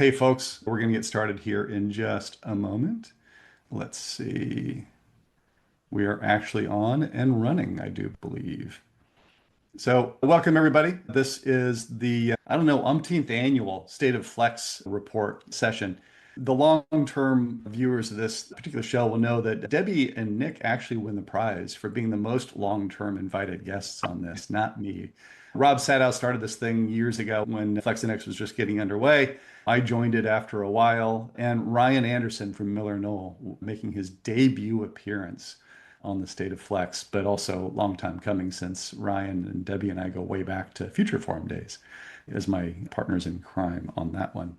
Hey folks, we're going to get started here in just a moment. Let's see. We are actually on and running, I do believe. So, welcome everybody. This is the, I don't know, umpteenth annual State of Flex report session. The long-term viewers of this particular show will know that Debbie and Nick actually win the prize for being the most long-term invited guests on this, not me. Rob Sadow started this thing years ago when FlexNX was just getting underway. I joined it after a while, and Ryan Anderson from Miller Knoll making his debut appearance on the State of Flex, but also a long time coming since Ryan and Debbie and I go way back to Future Forum days as my partners in crime on that one.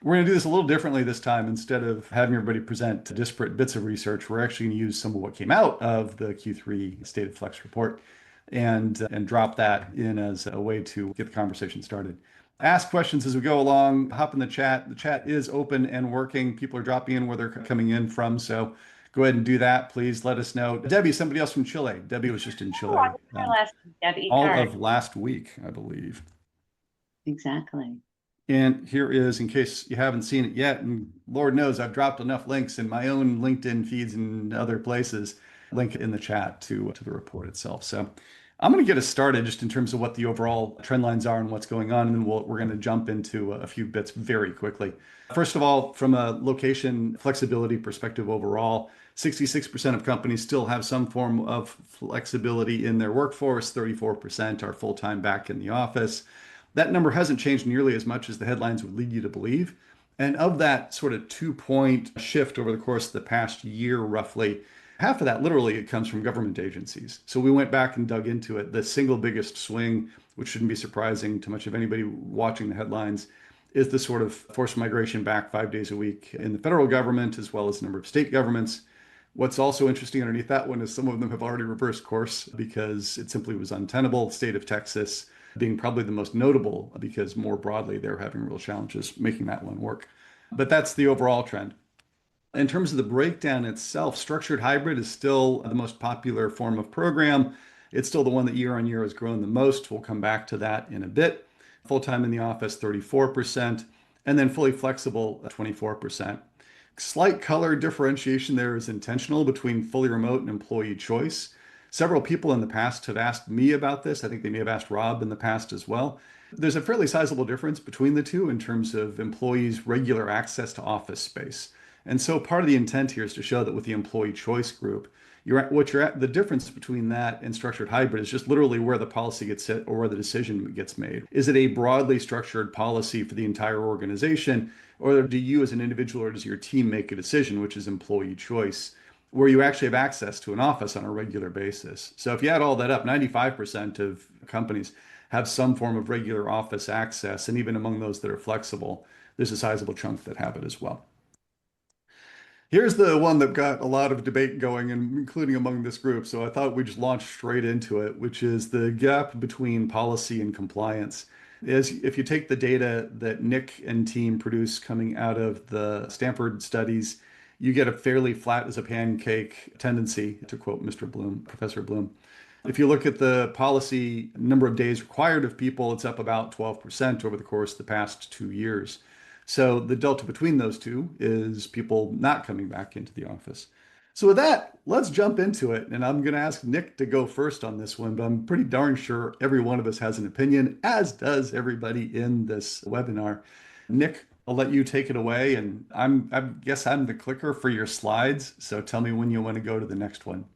We're going to do this a little differently this time. Instead of having everybody present disparate bits of research, we're actually going to use some of what came out of the Q3 State of Flex report and drop that in as a way to get the conversation started. Ask questions as we go along, hop in the chat. The chat is open and working. People are dropping in where they're coming in from. So go ahead and do that. Please let us know. Debbie, somebody else from Chile. Debbie was just in Chile Debbie. all of last week, I believe. Exactly. And here is, in case you haven't seen it yet, and Lord knows I've dropped enough links in my own LinkedIn feeds and other places, link in the chat to the report itself. So I'm going to get us started just in terms of what the overall trend lines are and what's going on, and then we're going to jump into a few bits very quickly. First of all, from a location flexibility perspective overall, 66% of companies still have some form of flexibility in their workforce, 34% are full-time back in the office. That number hasn't changed nearly as much as the headlines would lead you to believe. And of that sort of 2-point shift over the course of the past year, roughly, half of that literally it comes from government agencies. So we went back and dug into it. The single biggest swing, which shouldn't be surprising to much of anybody watching the headlines, is the sort of forced migration back 5 days a week in the federal government, as well as a number of state governments. What's also interesting underneath that one is some of them have already reversed course because it simply was untenable. State of Texas being probably the most notable because more broadly, they're having real challenges making that one work. But that's the overall trend. In terms of the breakdown itself, structured hybrid is still the most popular form of program. It's still the one that year on year has grown the most. We'll come back to that in a bit. Full-time in the office, 34%, and then fully flexible, 24%. Slight color differentiation there is intentional between fully remote and employee choice. Several people in the past have asked me about this. I think they may have asked Rob in the past as well. There's a fairly sizable difference between the two in terms of employees' regular access to office space. And so part of the intent here is to show that with the employee choice group, the difference between that and structured hybrid is just literally where the policy gets set or where the decision gets made. Is it a broadly structured policy for the entire organization, or do you as an individual or does your team make a decision, which is employee choice, where you actually have access to an office on a regular basis? So if you add all that up, 95% of companies have some form of regular office access, and even among those that are flexible, there's a sizable chunk that have it as well. Here's the one that got a lot of debate going, and including among this group. So I thought we'd just launch straight into it, which is the gap between policy and compliance. If you take the data that Nick and team produce coming out of the Stanford studies, you get a fairly flat as a pancake tendency, to quote Mr. Bloom, Professor Bloom. If you look at the policy number of days required of people, it's up about 12% over the course of the past 2 years. So the delta between those two is people not coming back into the office. So with that, let's jump into it. And I'm going to ask Nick to go first on this one, but I'm pretty darn sure every one of us has an opinion, as does everybody in this webinar. Nick, I'll let you take it away. And I guess I'm the clicker for your slides. So tell me when you want to go to the next one.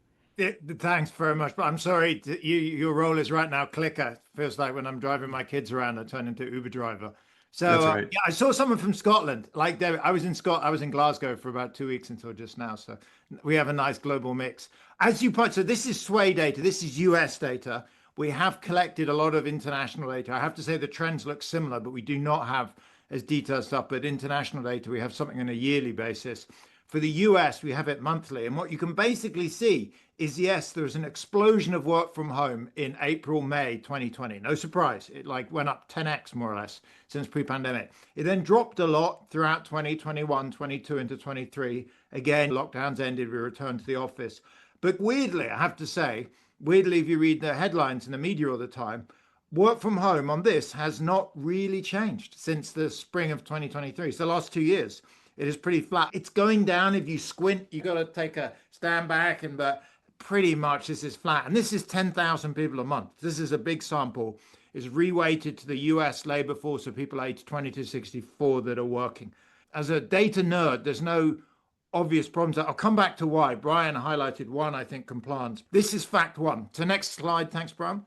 Thanks very much, but I'm sorry, your role is right now clicker. Feels like when I'm driving my kids around, I turn into Uber driver. So Right. yeah, I saw someone from Scotland. Like David, I was in Glasgow for about 2 weeks until just now. So we have a nice global mix. As you put, so this is SWAY data. This is US data. We have collected a lot of international data. I have to say the trends look similar, but we do not have as detailed stuff. But international data, we have something on a yearly basis. For the US, we have it monthly. And what you can basically see is, yes, there's an explosion of work from home in April, May 2020. No surprise. It like went up 10x more or less since pre-pandemic. It then dropped a lot throughout 2021, 22 into 23. Again, lockdowns ended, we returned to the office. But weirdly, I have to say, if you read the headlines in the media all the time, work from home on this has not really changed since the spring of 2023. So the last 2 years, it is pretty flat. It's going down. If you squint, you got to take a stand back, but pretty much this is flat. And this is 10,000 people a month. This is a big sample. It's reweighted to the US labor force of people aged 20 to 64 that are working. As a data nerd, there's no obvious problems. I'll come back to why. Brian highlighted one, I think, compliance. This is fact one. So next slide. Thanks, Brian.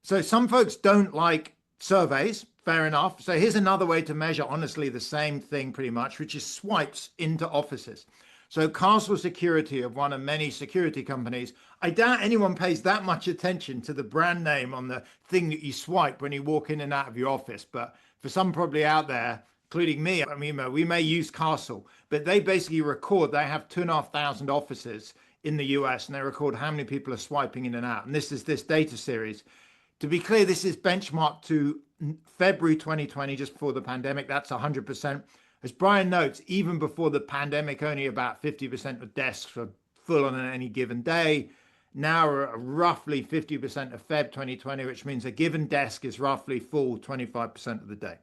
So some folks don't like surveys. Fair enough. So here's another way to measure, honestly, the same thing pretty much, which is swipes into offices. So Castle Security, of one of many security companies, I doubt anyone pays that much attention to the brand name on the thing that you swipe when you walk in and out of your office. But for some probably out there, including me, I mean, we may use Castle, but they basically record, they have 2,500 offices in the US, and they record how many people are swiping in and out. And this is this data series. To be clear, this is benchmarked to February 2020, just before the pandemic. That's 100%. As Brian notes, even before the pandemic, only about 50% of desks were full on any given day. Now we're at roughly 50% of Feb 2020, which means a given desk is roughly full 25% of the day.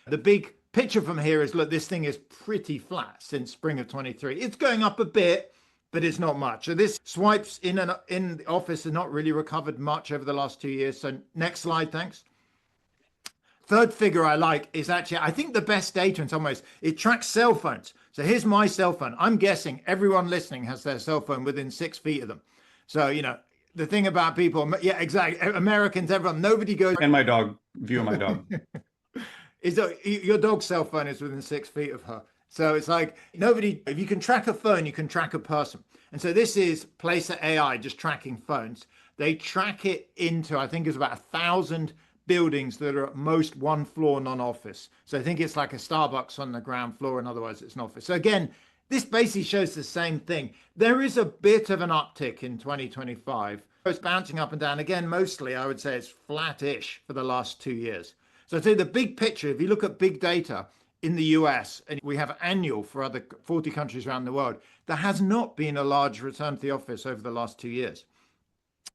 The big picture from here is, look, this thing is pretty flat since spring of 23. It's going up a bit, but it's not much. So this swipes in the office are not really recovered much over the last 2 years. So next slide, thanks. Third figure I like is actually, I think, the best data in some ways. It tracks cell phones. So here's my cell phone. I'm guessing everyone listening has their cell phone within 6 feet of them. So, you know, the thing about people, yeah, exactly. Americans, everyone, nobody goes. And my dog, view of my dog. Your dog's cell phone is within 6 feet of her. So it's like nobody, if you can track a phone, you can track a person. And so this is Placer AI, just tracking phones. They track it into, I think it's about 1,000 buildings that are at most one floor non-office. So I think it's like a Starbucks on the ground floor, and otherwise it's an office. So again, this basically shows the same thing. There is a bit of an uptick in 2025. It's bouncing up and down. Again, mostly I would say it's flattish for the last 2 years. So I'd say the big picture, if you look at big data in the US, and we have annual for other 40 countries around the world, there has not been a large return to the office over the last 2 years.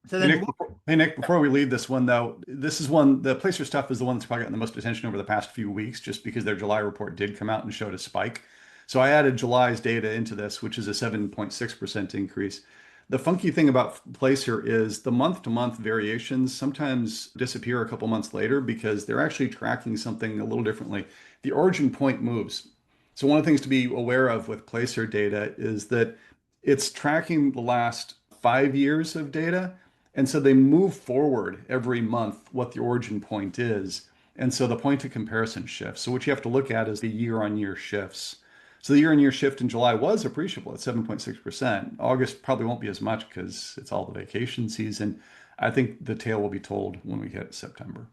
So then, Nick, before we leave this one, though, this is one, the Placer stuff is the one that's probably gotten the most attention over the past few weeks, just because their July report did come out and showed a spike. So I added July's data into this, which is a 7.6% increase. The funky thing about Placer is the month-to-month variations sometimes disappear a couple months later because they're actually tracking something a little differently. The origin point moves. So one of the things to be aware of with Placer data is that it's tracking the last 5 years of data. And so they move forward every month what the origin point is. And so the point of comparison shifts. So what you have to look at is the year-on-year shifts. So the year-on-year shift in July was appreciable at 7.6%. August probably won't be as much because it's all the vacation season. I think the tale will be told when we hit September.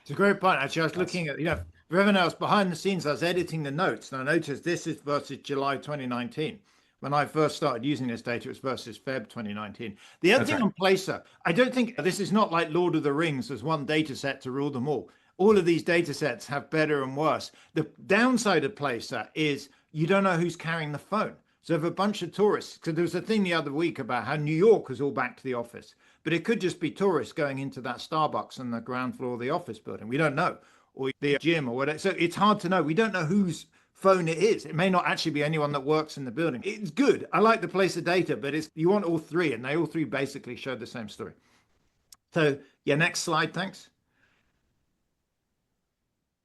It's a great point. Actually, I was looking at, for everyone else behind the scenes, I was editing the notes, and I noticed this is versus July 2019. When I first started using this data, it was versus Feb 2019. The other thing on Placer, I don't think this is not like Lord of the Rings. There's one data set to rule them all. All of these data sets have better and worse. The downside of Placer is you don't know who's carrying the phone. So if a bunch of tourists, so there was a thing the other week about how New York was all back to the office, but it could just be tourists going into that Starbucks on the ground floor of the office building. We don't know, or the gym or whatever. So it's hard to know. We don't know whose phone it is. It may not actually be anyone that works in the building. It's good. I like the Placer data, but you want all three, and they all three basically show the same story. So yeah, next slide, thanks.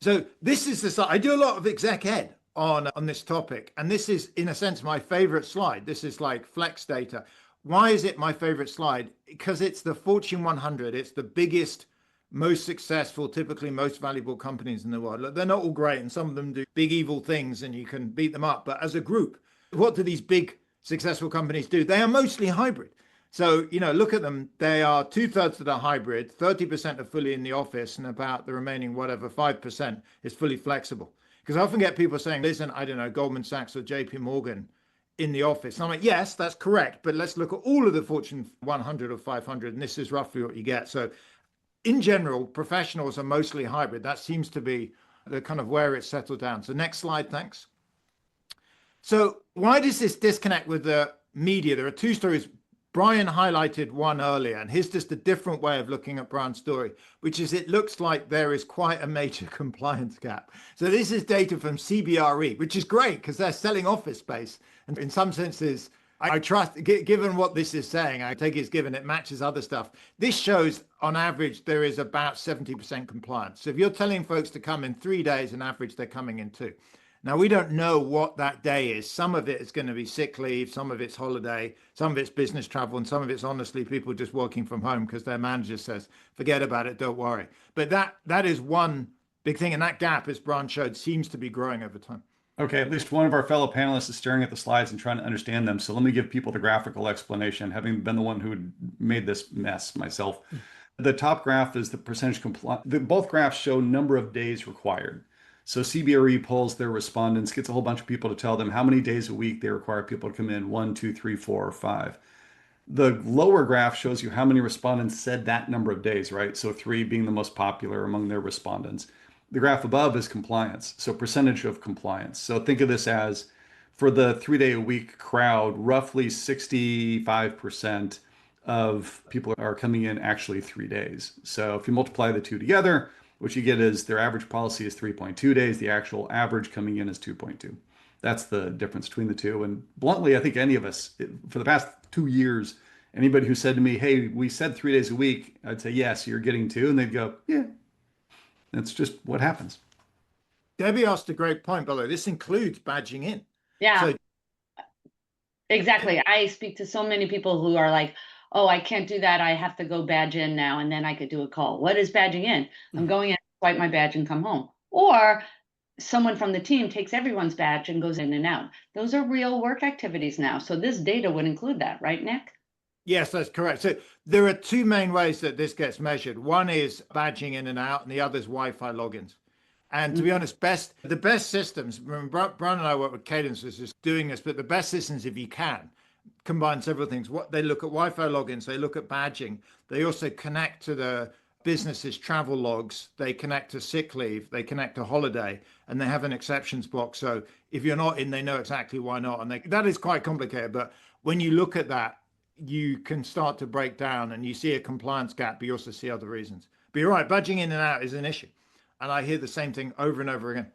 So this is the slide. I do a lot of exec ed on this topic, and this is in a sense my favorite slide. This is like flex data. Why is it my favorite slide? Because it's the Fortune 100. It's the biggest, most successful, typically most valuable companies in the world. Look, they're not all great, and some of them do big evil things and you can beat them up. But as a group, what do these big successful companies do? They are mostly hybrid. So, look at them. They are 2/3 that are hybrid, 30% are fully in the office, and about the remaining, 5% is fully flexible. Because I often get people saying, listen, I don't know, Goldman Sachs or JP Morgan in the office. And I'm like, yes, that's correct. But let's look at all of the Fortune 100 or 500, and this is roughly what you get. So in general, professionals are mostly hybrid. That seems to be the kind of where it's settled down. So next slide, thanks. So why does this disconnect with the media? There are two stories. Brian highlighted one earlier, and here's just a different way of looking at Brian's story, which is it looks like there is quite a major compliance gap. So this is data from CBRE, which is great because they're selling office space. And in some senses, I trust, given what this is saying, I take it's given it matches other stuff. This shows on average, there is about 70% compliance. So if you're telling folks to come in 3 days, on average, they're coming in 2. Now, we don't know what that day is. Some of it is going to be sick leave, some of it's holiday, some of it's business travel, and some of it's honestly people just working from home because their manager says, forget about it, don't worry. But that is one big thing. And that gap, as Brian showed, seems to be growing over time. Okay, at least one of our fellow panelists is staring at the slides and trying to understand them. So let me give people the graphical explanation, having been the one who made this mess myself. The top graph is the percentage compliance. Both graphs show number of days required. So CBRE polls their respondents, gets a whole bunch of people to tell them how many days a week they require people to come in, 1, 2, 3, 4, or 5. The lower graph shows you how many respondents said that number of days, right? So 3 being the most popular among their respondents. The graph above is compliance, so percentage of compliance. So think of this as, for the 3-day-a-week crowd, roughly 65% of people are coming in actually 3 days. So if you multiply the two together, what you get is their average policy is 3.2 days. The actual average coming in is 2.2. That's the difference between the two. And bluntly, I think any of us, for the past 2 years, anybody who said to me, hey, we said 3 days a week, I'd say, yes, you're getting 2. And they'd go, yeah, that's just what happens. Debbie asked a great point, by the way. This includes badging in. Yeah, So, exactly. I speak to so many people who are like, oh, I can't do that. I have to go badge in now, and then I could do a call. What is badging in? I'm going in, swipe my badge and come home. Or someone from the team takes everyone's badge and goes in and out. Those are real work activities now. So this data would include that, right, Nick? yes, that's correct. So there are 2 main ways that this gets measured. One is badging in and out, and the other is Wi-Fi logins. And to be honest, the best systems, Brian and I work with Cadence, is just doing this, but the best systems, if you can, combine several things. What they look at Wi-Fi logins, they look at badging. They also connect to the business's travel logs. They connect to sick leave. They connect to holiday, and they have an exceptions box. So if you're not in, they know exactly why not. And that is quite complicated. But when you look at that, you can start to break down, and you see a compliance gap, but you also see other reasons. But you're right, badging in and out is an issue. And I hear the same thing over and over again.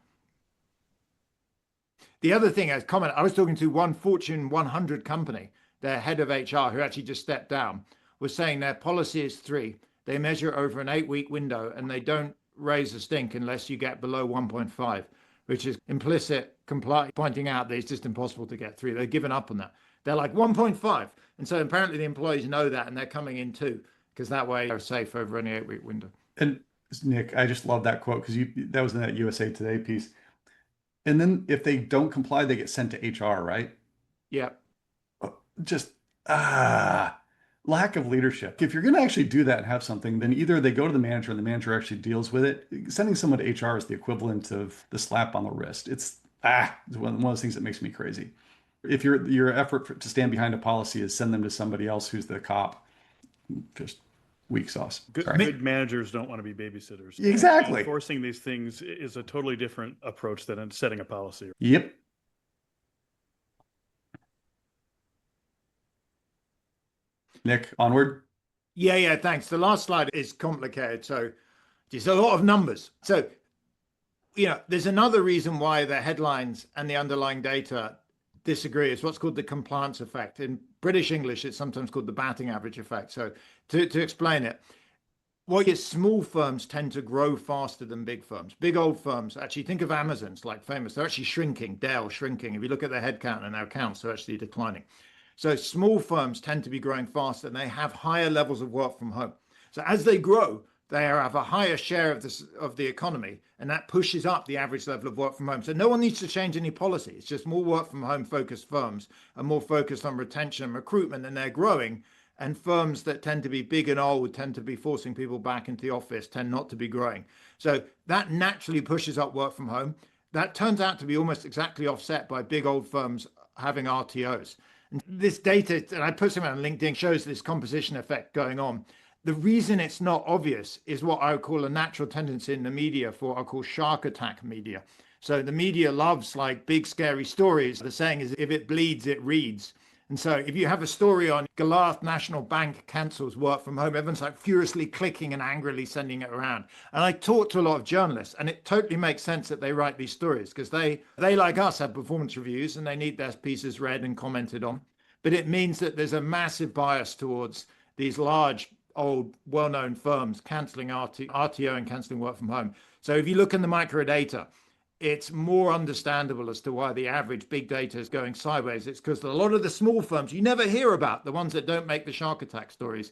The other thing, as comment, I was talking to one Fortune 100 company, their head of HR, who actually just stepped down, was saying their policy is 3. They measure over an 8-week window, and they don't raise a stink unless you get below 1.5, which is implicit pointing out that it's just impossible to get 3. They've given up on that. They're like 1.5. And so apparently the employees know that, and they're coming in too, because that way they're safe over any 8-week window. And Nick, I just love that quote because that was in that USA Today piece. And then if they don't comply, they get sent to HR, right? Yeah. Just lack of leadership. If you're going to actually do that and have something, then either they go to the manager and the manager actually deals with it. Sending someone to HR is the equivalent of the slap on the wrist. It's one of those things that makes me crazy. If your effort to stand behind a policy is send them to somebody else who's the cop, just weak sauce. Good managers don't want to be babysitters. Exactly. Enforcing these things is a totally different approach than setting a policy. Yep. Nick, onward. Yeah, thanks. The last slide is complicated. So there's a lot of numbers. So, there's another reason why the headlines and the underlying data disagree. It's what's called the compliance effect. In British English, it's sometimes called the batting average effect. So to explain it, small firms tend to grow faster than big firms. Big old firms, actually think of Amazon's like famous. They're actually shrinking, Dell shrinking. If you look at their headcount and their accounts, they're actually declining. So small firms tend to be growing faster, and they have higher levels of work from home. So as they grow, they have a higher share of the economy, and that pushes up the average level of work from home. So no one needs to change any policy. It's just more work from home focused firms are more focused on retention and recruitment, and they're growing. And firms that tend to be big and old tend to be forcing people back into the office, tend not to be growing. So that naturally pushes up work from home. That turns out to be almost exactly offset by big old firms having RTOs. And this data, and I put something on LinkedIn, shows this composition effect going on. The reason it's not obvious is what I would call a natural tendency in the media for what I call shark attack media. So the media loves like big scary stories. The saying is, if it bleeds, it reads. And so if you have a story on Goliath National Bank cancels work from home, everyone's like furiously clicking and angrily sending it around. And I talk to a lot of journalists, and it totally makes sense that they write these stories because they like us have performance reviews and they need their pieces read and commented on. But it means that there's a massive bias towards these large, old, well-known firms canceling RTO and canceling work from home. So if you look in the microdata, it's more understandable as to why the average big data is going sideways. It's because a lot of the small firms you never hear about, the ones that don't make the shark attack stories,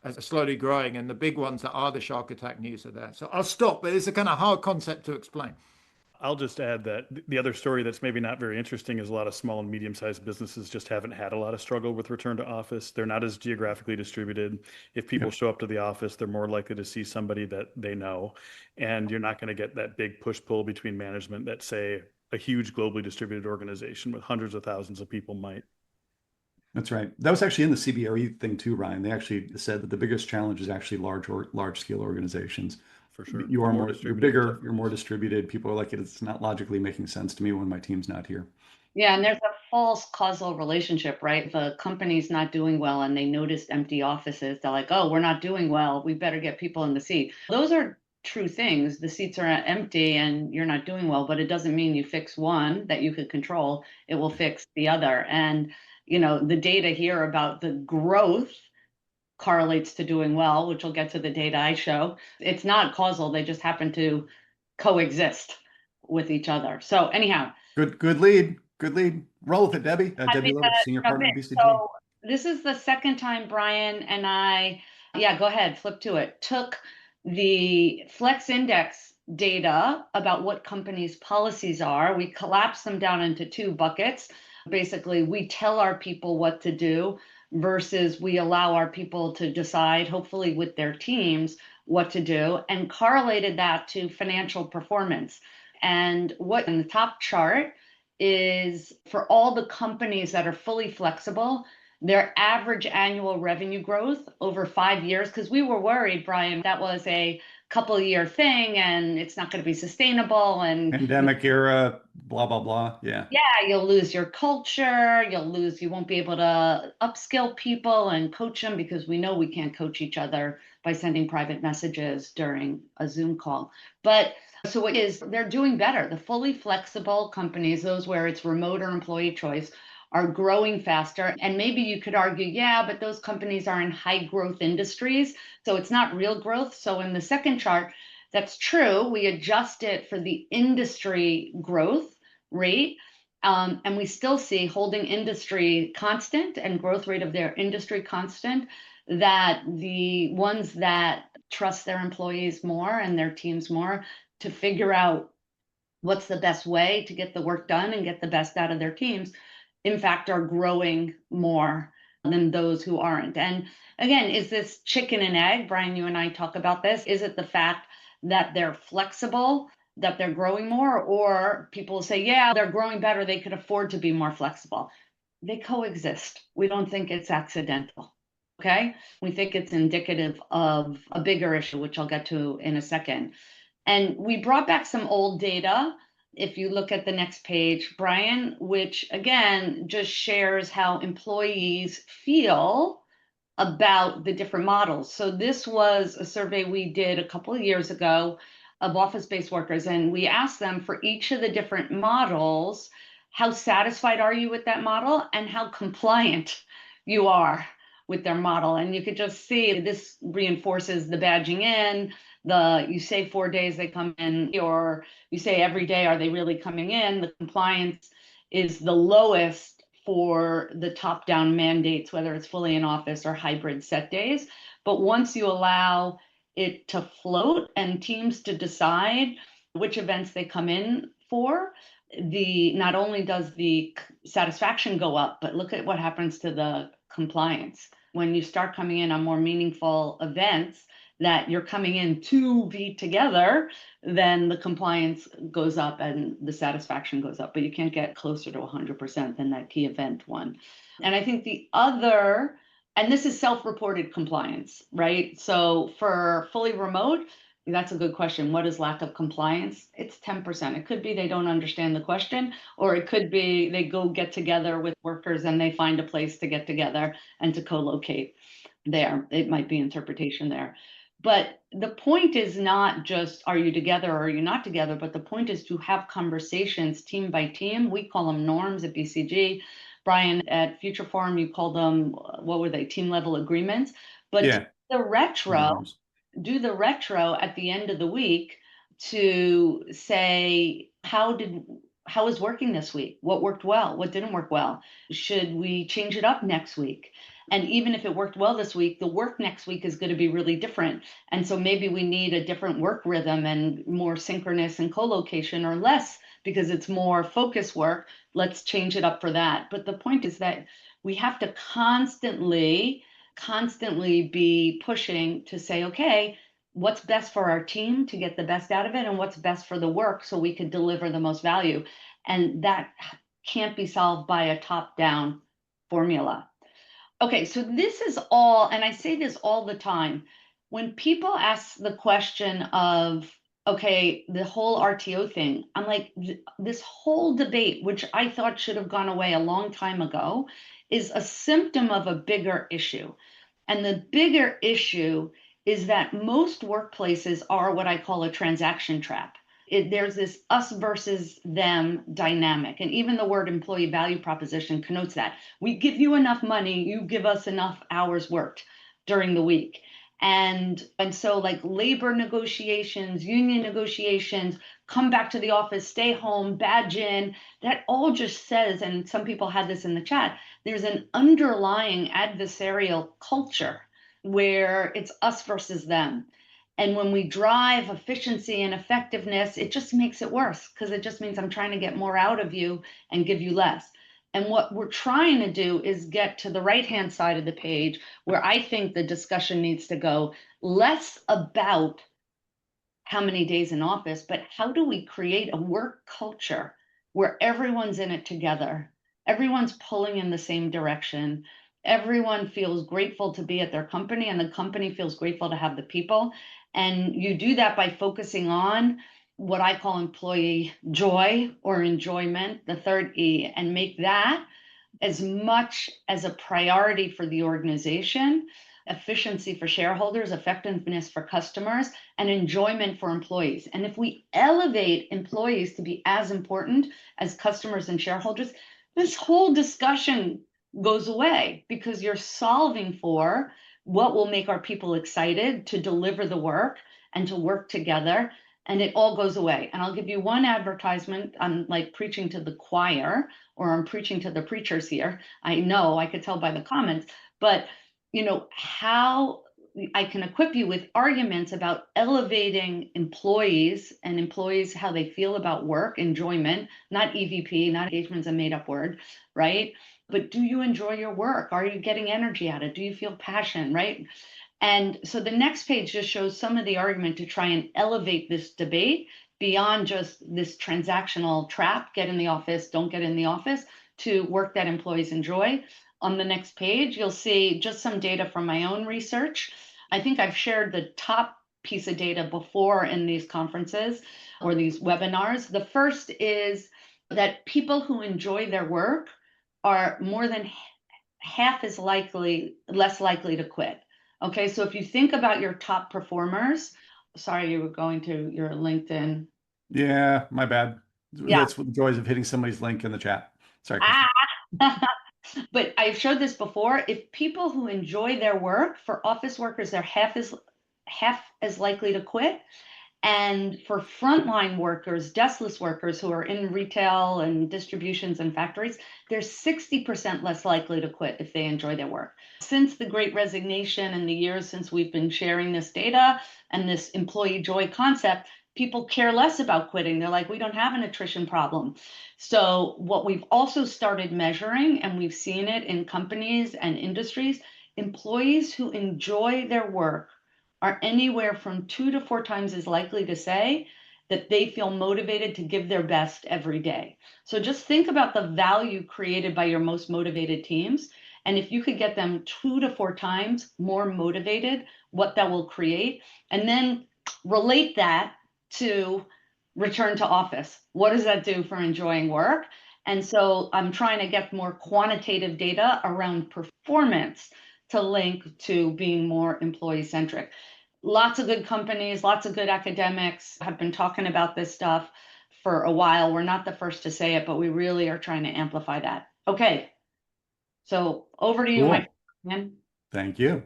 are slowly growing, and the big ones that are the shark attack news are there. So I'll stop, but it's a kind of hard concept to explain. I'll just add that the other story that's maybe not very interesting is a lot of small and medium-sized businesses just haven't had a lot of struggle with return to office. They're not as geographically distributed. If people show up to the office, they're more likely to see somebody that they know. And you're not going to get that big push-pull between management that, say, a huge globally distributed organization with hundreds of thousands of people might. That's right. That was actually in the CBRE thing too, Ryan. They actually said that the biggest challenge is actually large scale organizations. For sure. You're bigger, you're more distributed. People are like, it's not logically making sense to me when my team's not here. Yeah, and there's a false causal relationship, right? If a company's not doing well and they noticed empty offices, they're like, oh, we're not doing well, we better get people in the seat. Those are true things. The seats are empty and you're not doing well, but it doesn't mean you fix one that you could control. It will fix the other. And, the data here about the growth correlates to doing well, which will get to the data I show. It's not causal. They just happen to coexist with each other. So anyhow. Good lead. Roll with it, Debbie. Debbie Lovich, senior partner at BCG. So this is the second time Brian and I, go ahead, flip to it, took the Flex Index data about what companies' policies are. We collapsed them down into two buckets. Basically, we tell our people what to do versus we allow our people to decide, hopefully with their teams, what to do, and correlated that to financial performance. And what in the top chart is for all the companies that are fully flexible, their average annual revenue growth over 5 years, because we were worried, Brian, that was a couple of year thing and it's not going to be sustainable and pandemic era, blah, blah, blah. Yeah, you'll lose your culture, you won't be able to upskill people and coach them because we know we can't coach each other by sending private messages during a Zoom call. But so what is, they're doing better. The fully flexible companies, those where it's remote or employee choice, are growing faster. And maybe you could argue, but those companies are in high growth industries, so it's not real growth. So in the second chart, that's true. We adjust it for the industry growth rate. And we still see holding industry constant and growth rate of their industry constant, that the ones that trust their employees more and their teams more to figure out what's the best way to get the work done and get the best out of their teams, in fact, are growing more than those who aren't. And again, is this chicken and egg? Brian, you and I talk about this. Is it the fact that they're flexible, that they're growing more, or people say, they're growing better, they could afford to be more flexible? They coexist. We don't think it's accidental. Okay? We think it's indicative of a bigger issue, which I'll get to in a second. And we brought back some old data. If you look at the next page, Brian, which again just shares how employees feel about the different models. So this was a survey we did a couple of years ago of office-based workers, and we asked them for each of the different models, how satisfied are you with that model and how compliant you are with their model. And you could just see this reinforces the badging in, you say 4 days they come in, or you say every day, are they really coming in? The compliance is the lowest for the top-down mandates, whether it's fully in office or hybrid set days. But once you allow it to float and teams to decide which events they come in for, not only does the satisfaction go up, but look at what happens to the compliance. When you start coming in on more meaningful events that you're coming in to be together, then the compliance goes up and the satisfaction goes up, but you can't get closer to 100% than that key event one. And I think the other, and this is self-reported compliance, right? So for fully remote, That's a good question. What is lack of compliance? It's 10%. It could be they don't understand the question, or it could be they go get together with workers and they find a place to get together and to co-locate there. It might be interpretation there. But the point is not just are you together or are you not together, but the point is to have conversations team by team. We call them norms at BCG. Brian, at Future Forum, you call them, what were they, team level agreements? But Yeah. the retro, do the retro at the end of the week to say, how is working this week? What worked well? What didn't work well? Should we change it up next week? And even if it worked well this week, the work next week is going to be really different. And so maybe we need a different work rhythm and more synchronous and co-location, or less because it's more focus work. Let's change it up for that. But the point is that we have to constantly be pushing to say, okay, what's best for our team to get the best out of it, and what's best for the work so we can deliver the most value. And that can't be solved by a top-down formula. Okay, so this is all, and I say this all the time, when people ask the question of, okay, the whole RTO thing, I'm like, this whole debate, which I thought should have gone away a long time ago, is a symptom of a bigger issue. And the bigger issue is that most workplaces are what I call a transaction trap. There's this us versus them dynamic. And even the word employee value proposition connotes that. We give you enough money, you give us enough hours worked during the week. And so like labor negotiations, union negotiations, come back to the office, stay home, badge in, that all just says, and some people had this in the chat, there's an underlying adversarial culture where it's us versus them. And when we drive efficiency and effectiveness, it just makes it worse because it just means I'm trying to get more out of you and give you less. And what we're trying to do is get to the right-hand side of the page where I think the discussion needs to go less about how many days in office, but how do we create a work culture where everyone's in it together, everyone's pulling in the same direction, everyone feels grateful to be at their company, and the company feels grateful to have the people. And you do that by focusing on what I call employee joy or enjoyment, the third E, and make that as much as a priority for the organization, efficiency for shareholders, effectiveness for customers, and enjoyment for employees. And if we elevate employees to be as important as customers and shareholders, this whole discussion goes away because you're solving for what will make our people excited to deliver the work and to work together, and it all goes away. And I'll give you one advertisement. I'm like preaching to the choir, or I'm preaching to the preachers here. I know, I could tell by the comments, but you know, how I can equip you with arguments about elevating employees and employees, how they feel about work, enjoyment, not EVP, not engagement's a made up word, right? But do you enjoy your work? Are you getting energy out of it? Do you feel passion, right? And so the next page just shows some of the argument to try and elevate this debate beyond just this transactional trap, get in the office, don't get in the office, to work that employees enjoy. On the next page, you'll see just some data from my own research. I think I've shared the top piece of data before in these conferences or these webinars. The first is that people who enjoy their work are more than half as less likely to quit. Okay, so if you think about your top performers, sorry, you were going to your LinkedIn. Yeah, my bad. Yeah. That's what the joys of hitting somebody's link in the chat. Sorry. But I've showed this before. If people who enjoy their work, for office workers, they're half as likely to quit. And for frontline workers, deskless workers who are in retail and distributions and factories, they're 60% less likely to quit if they enjoy their work. Since the Great Resignation and the years since we've been sharing this data and this employee joy concept, people care less about quitting. They're like, we don't have an attrition problem. So what we've also started measuring, and we've seen it in companies and industries, employees who enjoy their work are anywhere from 2 to 4 times as likely to say that they feel motivated to give their best every day. So just think about the value created by your most motivated teams. And if you could get them 2 to 4 times more motivated, what that will create. And then relate that to return to office. What does that do for enjoying work? And so I'm trying to get more quantitative data around performance to link to being more employee centric. Lots of good companies, lots of good academics have been talking about this stuff for a while. We're not the first to say it, but we really are trying to amplify that. Okay. So over to you, Cool. my man. Thank you.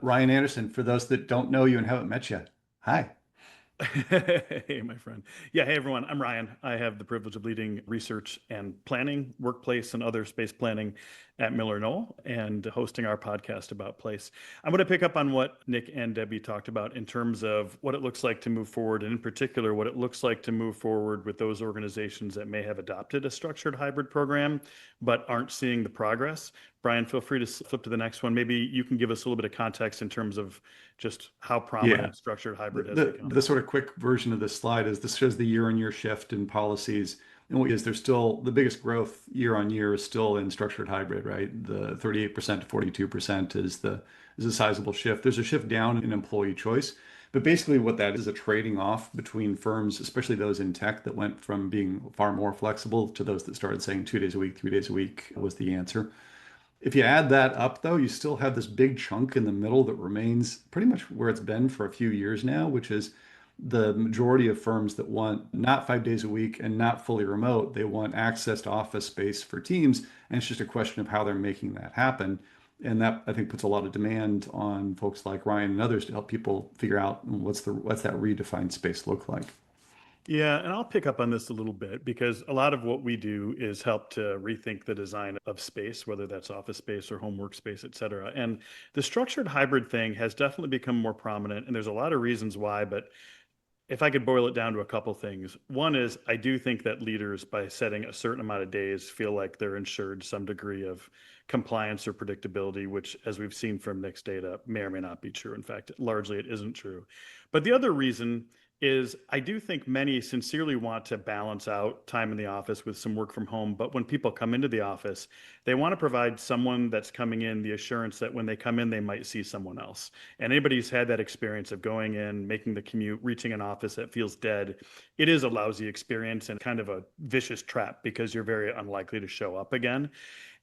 Ryan Anderson, for those that don't know you and haven't met you, hi. Hey, my friend. Yeah, hey, everyone. I'm Ryan. I have the privilege of leading research and planning, workplace and other space planning at Miller Knoll and hosting our podcast about place. I'm going to pick up on what Nick and Debbie talked about in terms of what it looks like to move forward, and in particular, what it looks like to move forward with those organizations that may have adopted a structured hybrid program but aren't seeing the progress. Brian, feel free to flip to the next one. Maybe you can give us a little bit of context in terms of just how prominent structured hybrid has become. The sort of quick version of this slide is this shows the year-on-year shift in policies. And what is there's still the biggest growth year on year is still in structured hybrid, right? The 38% to 42% is a sizable shift. There's a shift down in employee choice. But basically what that is a trading off between firms, especially those in tech that went from being far more flexible to those that started saying 2 days a week, 3 days a week was the answer. If you add that up, though, you still have this big chunk in the middle that remains pretty much where it's been for a few years now, which is the majority of firms that want not 5 days a week and not fully remote. They want access to office space for teams. And it's just a question of how they're making that happen. And that, I think, puts a lot of demand on folks like Ryan and others to help people figure out what's that redefined space look like. Yeah, and I'll pick up on this a little bit because a lot of what we do is help to rethink the design of space, whether that's office space or home workspace, et cetera. And the structured hybrid thing has definitely become more prominent, and there's a lot of reasons why, but if I could boil it down to a couple things. One is I do think that leaders, by setting a certain amount of days, feel like they're ensured some degree of compliance or predictability, which, as we've seen from Nick's data, may or may not be true. In fact, largely it isn't true. But the other reason is I do think many sincerely want to balance out time in the office with some work from home. But when people come into the office, they want to provide someone that's coming in the assurance that when they come in, they might see someone else. And anybody who's had that experience of going in, making the commute, reaching an office that feels dead, it is a lousy experience and kind of a vicious trap because you're very unlikely to show up again.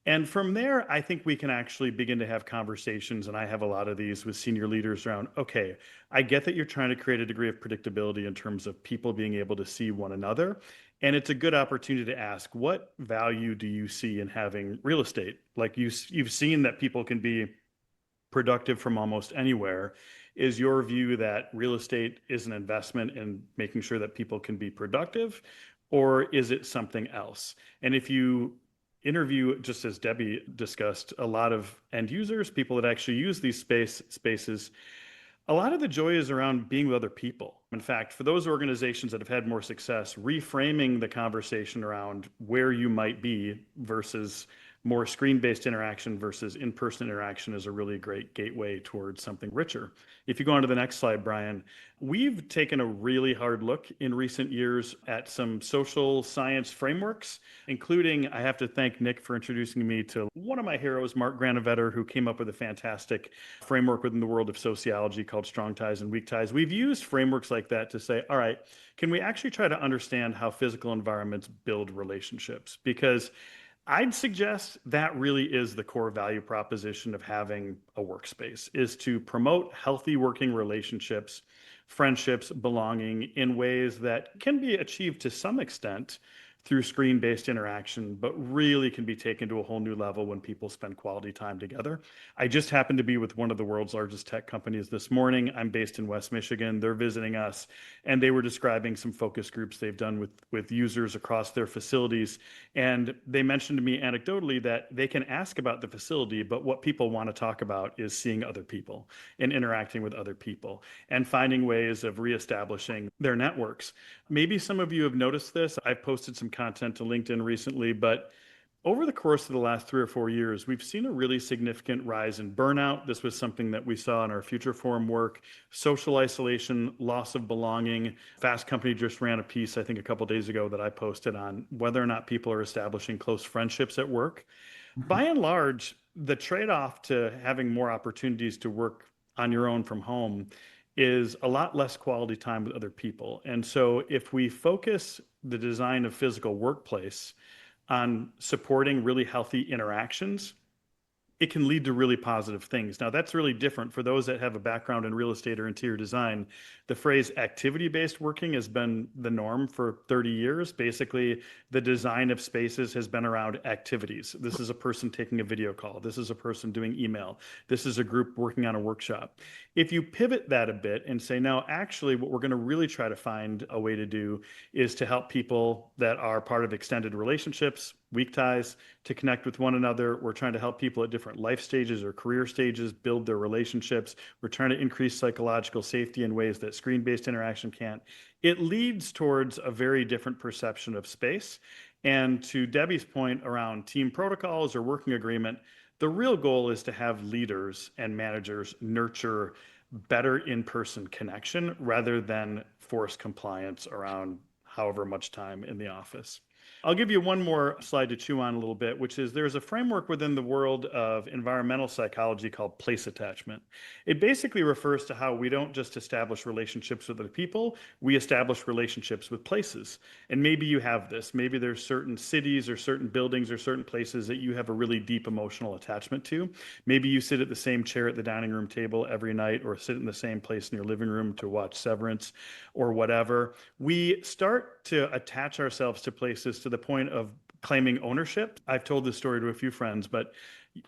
And from there, I think we can actually begin to have conversations, and I have a lot of these with senior leaders around, okay, I get that you're trying to create a degree of predictability in terms of people being able to see one another. And it's a good opportunity to ask, what value do you see in having real estate? Like you've seen that people can be productive from almost anywhere. Is your view that real estate is an investment in making sure that people can be productive, or is it something else? And if you interview, just as Debbie discussed, a lot of end users, people that actually use these spaces, a lot of the joy is around being with other people. In fact, for those organizations that have had more success, reframing the conversation around where you might be versus more screen-based interaction versus in-person interaction is a really great gateway towards something richer. If you go on to the next slide, Brian, we've taken a really hard look in recent years at some social science frameworks, including, I have to thank Nick for introducing me to one of my heroes, Mark Granovetter, who came up with a fantastic framework within the world of sociology called Strong Ties and Weak Ties. We've used frameworks like that to say, all right, can we actually try to understand how physical environments build relationships? Because I'd suggest that really is the core value proposition of having a workspace, is to promote healthy working relationships, friendships, belonging in ways that can be achieved to some extent through screen-based interaction, but really can be taken to a whole new level when people spend quality time together. I just happened to be with one of the world's largest tech companies this morning. I'm based in West Michigan. They're visiting us, and they were describing some focus groups they've done with users across their facilities. And they mentioned to me anecdotally that they can ask about the facility, but what people want to talk about is seeing other people and interacting with other people and finding ways of reestablishing their networks. Maybe some of you have noticed this. I've posted some content to LinkedIn recently, but over the course of the last 3 or 4 years, we've seen a really significant rise in burnout. This was something that we saw in our Future Forum work, social isolation, loss of belonging. Fast Company just ran a piece, I think a couple days ago, that I posted on whether or not people are establishing close friendships at work. By and large, the trade-off to having more opportunities to work on your own from home is a lot less quality time with other people. And so if we focus the design of physical workplace on supporting really healthy interactions, it can lead to really positive things. Now, that's really different for those that have a background in real estate or interior design. The phrase activity-based working has been the norm for 30 years. Basically, the design of spaces has been around activities. This is a person taking a video call. This is a person doing email. This is a group working on a workshop. If you pivot that a bit and say, no, actually, what we're going to really try to find a way to do is to help people that are part of extended relationships, weak ties, to connect with one another. We're trying to help people at different life stages or career stages build their relationships. We're trying to increase psychological safety in ways that screen-based interaction can't. It leads towards a very different perception of space. And to Debbie's point around team protocols or working agreement, the real goal is to have leaders and managers nurture better in-person connection rather than force compliance around however much time in the office. I'll give you one more slide to chew on a little bit, which is there's a framework within the world of environmental psychology called place attachment. It basically refers to how we don't just establish relationships with other people, we establish relationships with places. And maybe you have this. Maybe there's certain cities or certain buildings or certain places that you have a really deep emotional attachment to. Maybe you sit at the same chair at the dining room table every night or sit in the same place in your living room to watch Severance or whatever. We start to attach ourselves to places to the point of claiming ownership. I've told this story to a few friends, but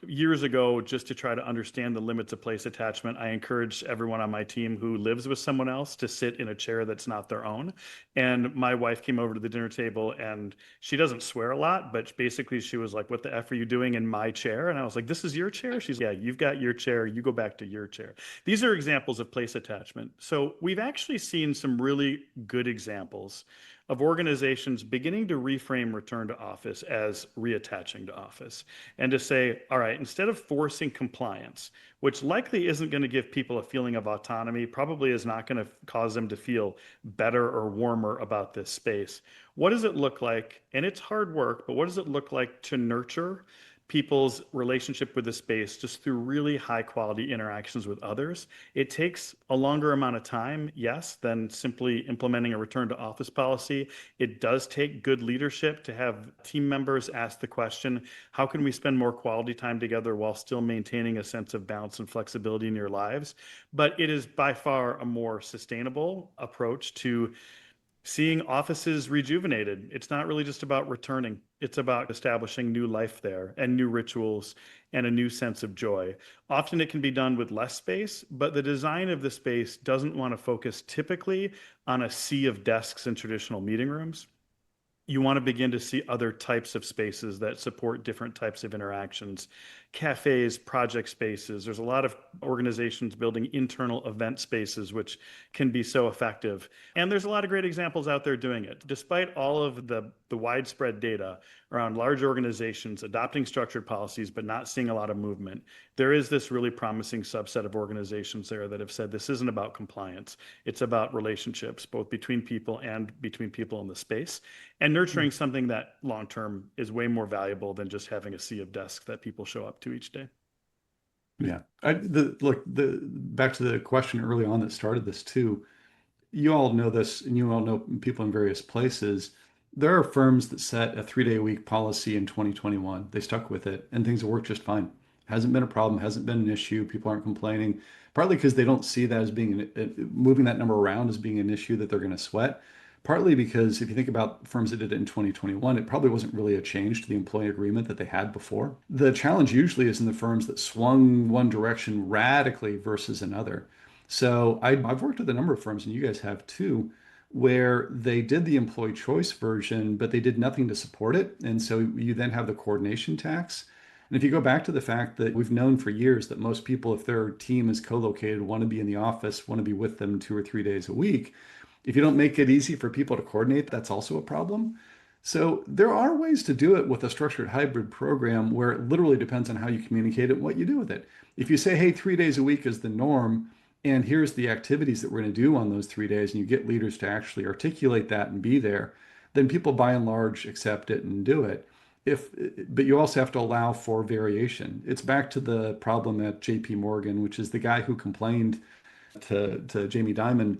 years ago, just to try to understand the limits of place attachment, I encouraged everyone on my team who lives with someone else to sit in a chair that's not their own. And my wife came over to the dinner table and she doesn't swear a lot, but basically she was like, what the F are you doing in my chair? And I was like, this is your chair? She's like, yeah, you've got your chair. You go back to your chair. These are examples of place attachment. So we've actually seen some really good examples of organizations beginning to reframe return to office as reattaching to office and to say, all right, instead of forcing compliance, which likely isn't going to give people a feeling of autonomy, probably is not going to cause them to feel better or warmer about this space. What does it look like? And it's hard work, but what does it look like to nurture people's relationship with the space just through really high quality interactions with others? It takes a longer amount of time, yes, than simply implementing a return to office policy. It does take good leadership to have team members ask the question, how can we spend more quality time together while still maintaining a sense of balance and flexibility in your lives? But it is by far a more sustainable approach to seeing offices rejuvenated. It's not really just about returning. It's about establishing new life there and new rituals and a new sense of joy. Often it can be done with less space, but the design of the space doesn't want to focus typically on a sea of desks in traditional meeting rooms. You want to begin to see other types of spaces that support different types of interactions. Cafes, project spaces. There's a lot of organizations building internal event spaces, which can be so effective. And there's a lot of great examples out there doing it. Despite all of the widespread data around large organizations adopting structured policies, but not seeing a lot of movement, there is this really promising subset of organizations there that have said this isn't about compliance. It's about relationships, both between people and between people in the space, and nurturing something that long-term is way more valuable than just having a sea of desks that people show up to each day. Yeah. Back to the question early on that started this too. You all know this, and you all know people in various places. There are firms that set a 3-day-a-week policy in 2021. They stuck with it, and things have worked just fine. Hasn't been a problem, hasn't been an issue. People aren't complaining, partly because they don't see that as being moving that number around as being an issue that they're going to sweat. Partly because if you think about firms that did it in 2021, it probably wasn't really a change to the employee agreement that they had before. The challenge usually is in the firms that swung one direction radically versus another. So I've worked with a number of firms, and you guys have too, where they did the employee choice version, but they did nothing to support it. And so you then have the coordination tax. And if you go back to the fact that we've known for years that most people, if their team is co-located, want to be in the office, want to be with them 2 or 3 days a week. If you don't make it easy for people to coordinate, that's also a problem. So there are ways to do it with a structured hybrid program where it literally depends on how you communicate it and what you do with it. If you say, hey, 3 days a week is the norm, and here's the activities that we're going to do on those 3 days, and you get leaders to actually articulate that and be there, then people by and large accept it and do it. But you also have to allow for variation. It's back to the problem at JP Morgan, which is the guy who complained to Jamie Dimon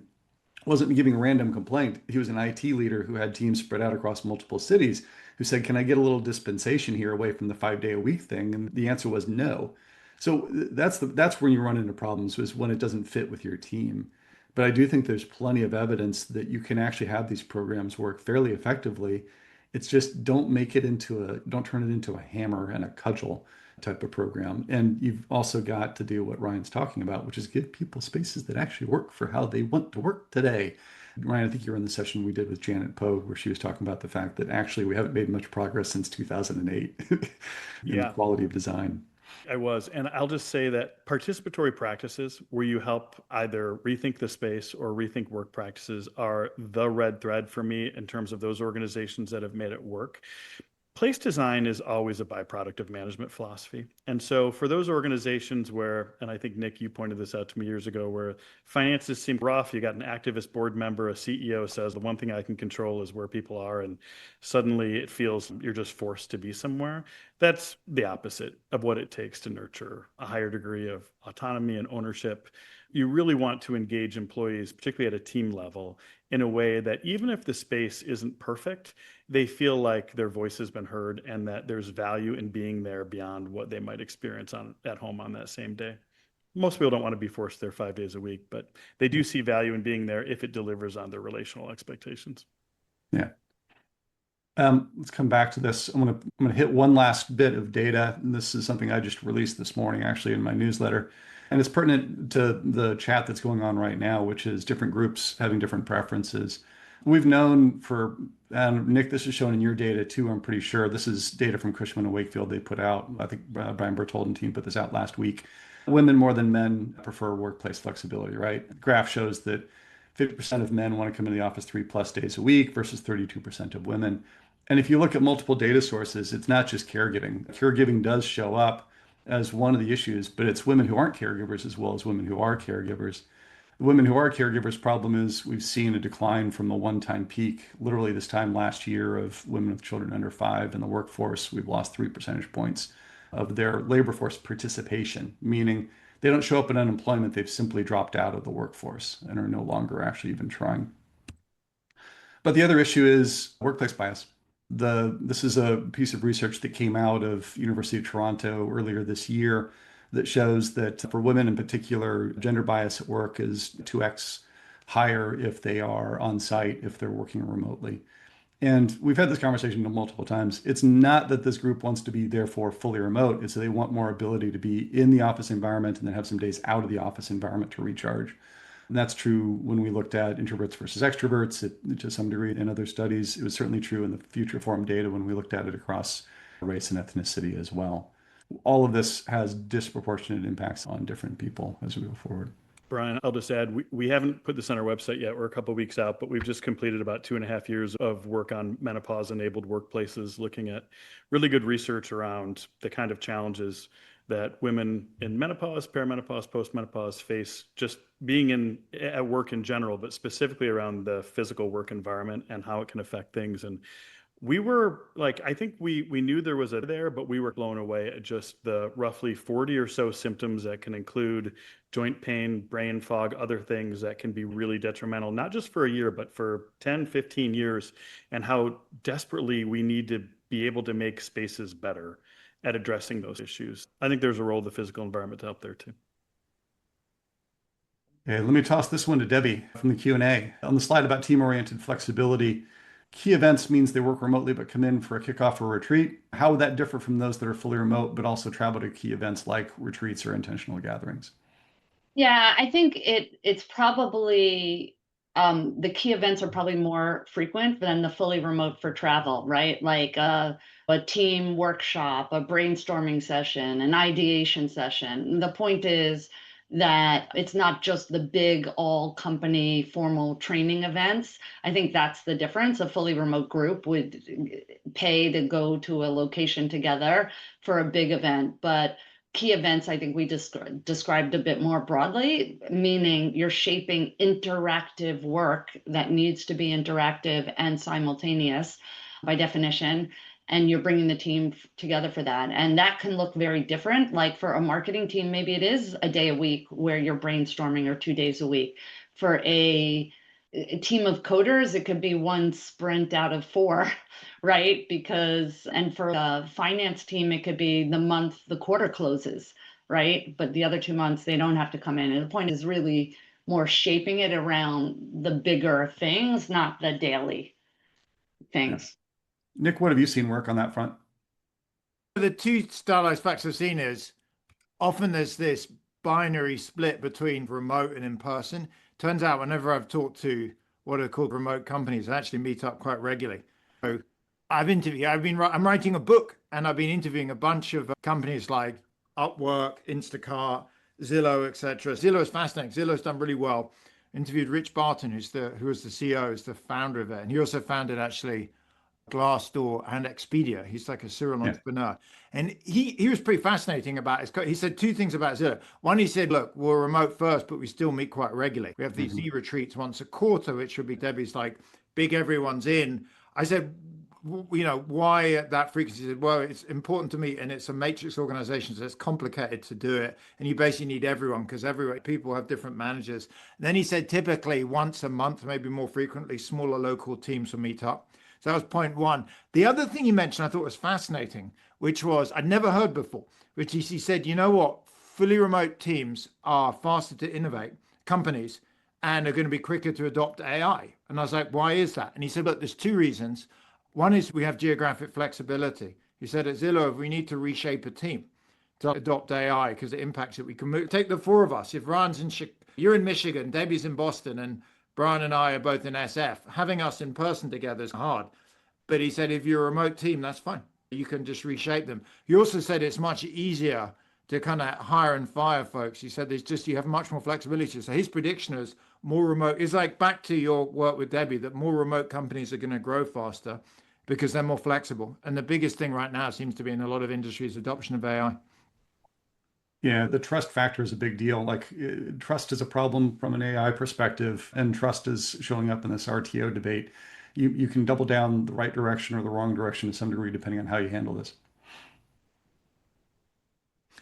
wasn't giving a random complaint. He was an IT leader who had teams spread out across multiple cities who said, can I get a little dispensation here away from the 5-day-a-week thing? And the answer was no. So that's when you run into problems, is when it doesn't fit with your team. But I do think there's plenty of evidence that you can actually have these programs work fairly effectively. It's just don't turn it into a hammer and a cudgel type of program. And you've also got to do what Ryan's talking about, which is give people spaces that actually work for how they want to work today. Ryan, I think you were in the session we did with Janet Pogue, where she was talking about the fact that actually we haven't made much progress since 2008 in the quality of design. I was. And I'll just say that participatory practices where you help either rethink the space or rethink work practices are the red thread for me in terms of those organizations that have made it work. Place design is always a byproduct of management philosophy. And so for those organizations where, and I think, Nick, you pointed this out to me years ago, where finances seem rough, you got an activist board member, a CEO says, the one thing I can control is where people are, and suddenly it feels you're just forced to be somewhere. That's the opposite of what it takes to nurture a higher degree of autonomy and ownership. You really want to engage employees, particularly at a team level, in a way that even if the space isn't perfect, they feel like their voice has been heard and that there's value in being there beyond what they might experience at home on that same day. Most people don't want to be forced there 5 days a week, but they do see value in being there if it delivers on their relational expectations. Yeah. Let's come back to this. I'm gonna hit one last bit of data, and this is something I just released this morning, actually, in my newsletter, and it's pertinent to the chat that's going on right now, which is different groups having different preferences. We've known for, and Nick, this is shown in your data too, I'm pretty sure. This is data from Cushman and Wakefield they put out. I think Brian Berthold and team put this out last week. Women more than men prefer workplace flexibility, right? The graph shows that 50% of men want to come into the office 3+ days a week versus 32% of women. And if you look at multiple data sources, it's not just caregiving. Caregiving does show up as one of the issues, but it's women who aren't caregivers as well as women who are caregivers. The women who are caregivers problem is we've seen a decline from the one-time peak, literally this time last year, of women with children under 5 in the workforce. We've lost 3 percentage points of their labor force participation, meaning they don't show up in unemployment, they've simply dropped out of the workforce and are no longer actually even trying. But the other issue is workplace bias. This is a piece of research that came out of University of Toronto earlier this year that shows that for women in particular, gender bias at work is 2x higher if they are on site, if they're working remotely. And we've had this conversation multiple times. It's not that this group wants to be therefore fully remote. It's that they want more ability to be in the office environment and then have some days out of the office environment to recharge. And that's true when we looked at introverts versus extroverts to some degree in other studies. It was certainly true in the future form data when we looked at it across race and ethnicity as well. All of this has disproportionate impacts on different people as we go forward. Brian, I'll just add, we haven't put this on our website yet. We're a couple of weeks out, but we've just completed about 2.5 years of work on menopause-enabled workplaces, looking at really good research around the kind of challenges that women in menopause, perimenopause, postmenopause face just being at work in general, but specifically around the physical work environment and how it can affect things. And we were like, I think we knew there was there, but we were blown away at just the roughly 40 or so symptoms that can include joint pain, brain fog, other things that can be really detrimental, not just for a year, but for 10, 15 years, and how desperately we need to be able to make spaces better at addressing those issues. I think there's a role of the physical environment to help there too. Okay, let me toss this one to Debbie from the Q&A. On the slide about team-oriented flexibility, key events means they work remotely but come in for a kickoff or retreat. How would that differ from those that are fully remote but also travel to key events like retreats or intentional gatherings? Yeah, I think it's probably the key events are probably more frequent than the fully remote for travel, right? Like a team workshop, a brainstorming session, an ideation session. The point is that it's not just the big all company formal training events. I think that's the difference. A fully remote group would pay to go to a location together for a big event, but key events, I think we described a bit more broadly, meaning you're shaping interactive work that needs to be interactive and simultaneous by definition. and you're bringing the team together for that. And that can look very different. Like for a marketing team, maybe it is a day a week where you're brainstorming, or 2 days a week. For a team of coders, it could be one sprint out of 4, right? And for a finance team, it could be the month the quarter closes, right? But the other 2 months, they don't have to come in. And the point is really more shaping it around the bigger things, not the daily things. Yes. Nick, what have you seen work on that front? The two stylized facts I've seen is often there's this binary split between remote and in person. Turns out whenever I've talked to what are called remote companies, I actually meet up quite regularly. So I'm writing a book, and I've been interviewing a bunch of companies like Upwork, Instacart, Zillow, etc. Zillow is fascinating. Zillow's done really well. Interviewed Rich Barton, who was the CEO, is the founder of it, and he also founded actually Glassdoor and Expedia. He's like a serial entrepreneur. And he was pretty fascinating about his. He said 2 things about Zillow. One, he said, look, we're remote first, but we still meet quite regularly. We have these retreats once a quarter, which would be Debbie's like big, everyone's in. I said, why at that frequency? He said, well, it's important to me, and it's a matrix organization, so it's complicated to do it. And you basically need everyone, because people have different managers. And then he said, typically once a month, maybe more frequently, smaller local teams will meet up. So that was point 1. The other thing he mentioned I thought was fascinating, which was I'd never heard before, which is he said, you know what, fully remote teams are faster to innovate, companies, and are going to be quicker to adopt AI. And I was like, why is that? And he said, look, there's 2 reasons. One is we have geographic flexibility. He said at Zillow, if we need to reshape a team to adopt AI because it impacts it, we can take the 4 of us. If Ryan's you're in Michigan, Debbie's in Boston, and Brian and I are both in SF. Having us in person together is hard. But he said, if you're a remote team, that's fine. You can just reshape them. He also said it's much easier to kind of hire and fire folks. He said you have much more flexibility. So his prediction is more remote. It's like back to your work with Debbie, that more remote companies are going to grow faster because they're more flexible. And the biggest thing right now seems to be in a lot of industries, adoption of AI. Yeah, the trust factor is a big deal. Like trust is a problem from an AI perspective, and trust is showing up in this RTO debate. You can double down the right direction or the wrong direction to some degree, depending on how you handle this.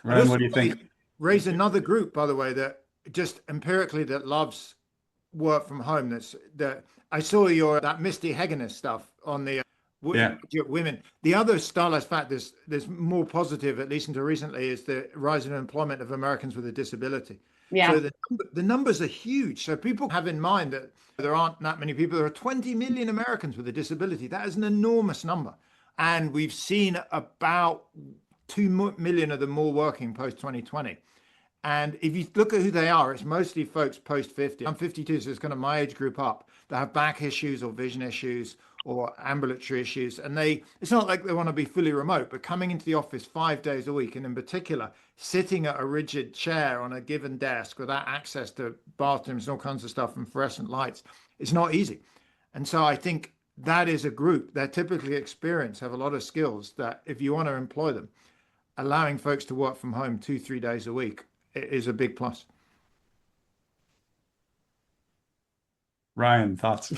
Ryan, what do you think? Raise another group, by the way, that just empirically that loves work from home. That I saw that Misty Hegenis stuff on the women. The other stylized fact there's more positive, at least until recently, is the rise in employment of Americans with a disability. Yeah. So the numbers are huge. So people have in mind that there aren't that many people. There are 20 million Americans with a disability. That is an enormous number. And we've seen about 2 million of them more working post 2020. And if you look at who they are, it's mostly folks post 50. I'm 52, so it's kind of my age group up that have back issues or vision issues or ambulatory issues. And it's not like they want to be fully remote, but coming into the office 5 days a week, and in particular, sitting at a rigid chair on a given desk without access to bathrooms and all kinds of stuff and fluorescent lights, it's not easy. And so I think that is a group that typically experienced, have a lot of skills that if you want to employ them, allowing folks to work from home 2-3 days a week is a big plus. Ryan, thoughts?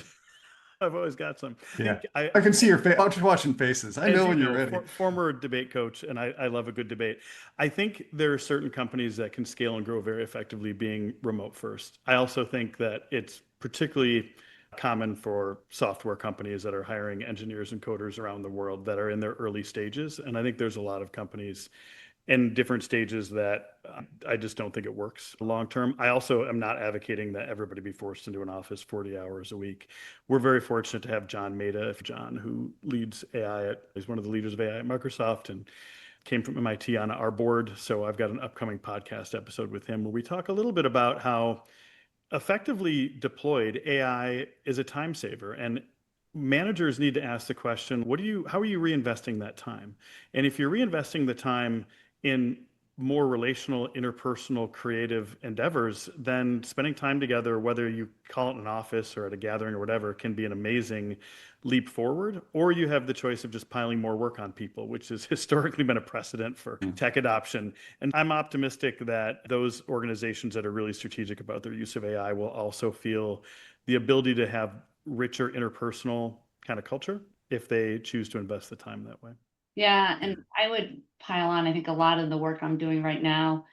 I've always got some. Yeah, I can see your face. I'm just watching faces. I know when you're ready. Former debate coach, and I love a good debate. I think there are certain companies that can scale and grow very effectively being remote first. I also think that it's particularly common for software companies that are hiring engineers and coders around the world that are in their early stages. And I think there's a lot of companies in different stages that I just don't think it works long term. I also am not advocating that everybody be forced into an office 40 hours a week. We're very fortunate to have John Maeda, who leads AI he's one of the leaders of AI at Microsoft and came from MIT on our board. So I've got an upcoming podcast episode with him where we talk a little bit about how effectively deployed AI is a time saver. And managers need to ask the question, how are you reinvesting that time? And if you're reinvesting the time in more relational, interpersonal, creative endeavors, then spending time together, whether you call it an office or at a gathering or whatever, can be an amazing leap forward. Or you have the choice of just piling more work on people, which has historically been a precedent for tech adoption. And I'm optimistic that those organizations that are really strategic about their use of AI will also feel the ability to have richer interpersonal kind of culture if they choose to invest the time that way. Yeah, and I would pile on. I think a lot of the work I'm doing right now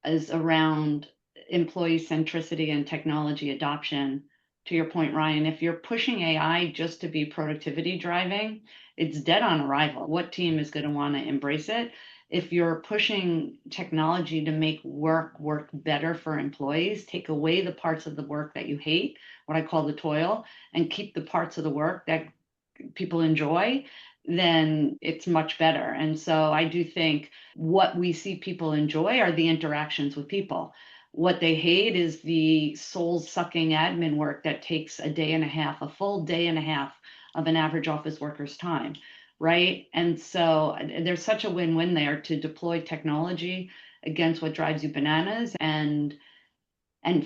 is around employee centricity and technology adoption. To your point, Ryan, if you're pushing AI just to be productivity driving, it's dead on arrival. What team is going to want to embrace it? If you're pushing technology to make work better for employees, take away the parts of the work that you hate, what I call the toil, and keep the parts of the work that people enjoy, then it's much better. And so I do think what we see people enjoy are the interactions with people. What they hate is the soul-sucking admin work that takes a day and a half, a full day and a half of an average office worker's time, right? And so there's such a win-win there to deploy technology against what drives you bananas and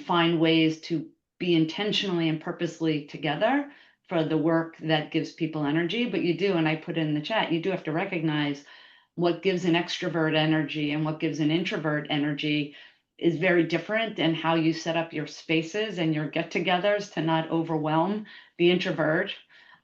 find ways to be intentionally and purposely together for the work that gives people energy. But you do, and I put it in the chat, you do have to recognize what gives an extrovert energy and what gives an introvert energy is very different, and how you set up your spaces and your get-togethers to not overwhelm the introvert